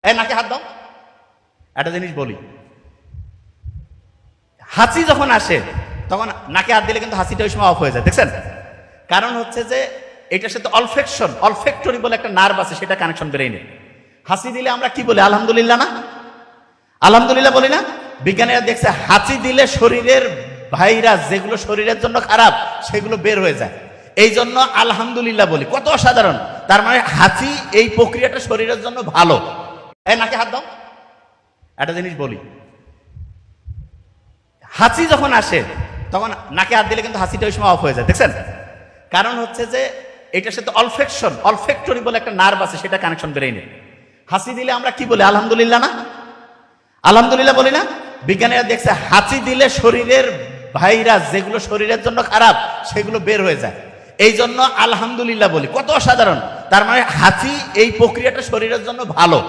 নাকে হাত দাও। একটা জিনিস বলি, হাঁচি যখন আসে তখন নাকে হাত দিলে কিন্তু হাঁচিটা ওই সময় অফ হয়ে যায়, দেখছেন? কারণ হচ্ছে যে এটার সাথে অলফেক্টরি বলে একটা নার্ভ আছে, সেটা কানেকশন ব্রেইনে। হাঁচি দিলে আমরা কি বলি? আলহামদুলিল্লাহ না? আলহামদুলিল্লাহ বলি না? বিজ্ঞানীরা দেখছে হাঁচি দিলে শরীরের ভাইরাস যেগুলো শরীরের জন্য খারাপ সেগুলো বের হয়ে যায়, এই জন্য আলহামদুলিল্লাহ বলি। কত অসাধারণ! তার মানে হাঁচি এই প্রক্রিয়াটা শরীরের জন্য ভালো। নাকে হাত দাও। একটা জিনিস বলি, হাঁচি যখন আসে তখন নাকে হাত দিলে কিন্তু হাঁচিটা ওই সময় অফ হয়ে যায়, দেখছেন? কারণ হচ্ছে যে এটার সাথে অলফেক্টরি বলে একটা নার্ভ আছে, সেটা কানেকশন ব্রেইনে। হাঁচি দিলে আমরা কি বলি? আলহামদুলিল্লাহ না? আলহামদুলিল্লাহ বলি না? বিজ্ঞানীরা দেখছে হাঁচি দিলে শরীরের ভাইরাস যেগুলো শরীরের জন্য খারাপ সেগুলো বের হয়ে যায়, এই জন্য আলহামদুলিল্লাহ বলি। কত অসাধারণ! তার মানে হাঁচি এই প্রক্রিয়াটা শরীরের জন্য ভালো।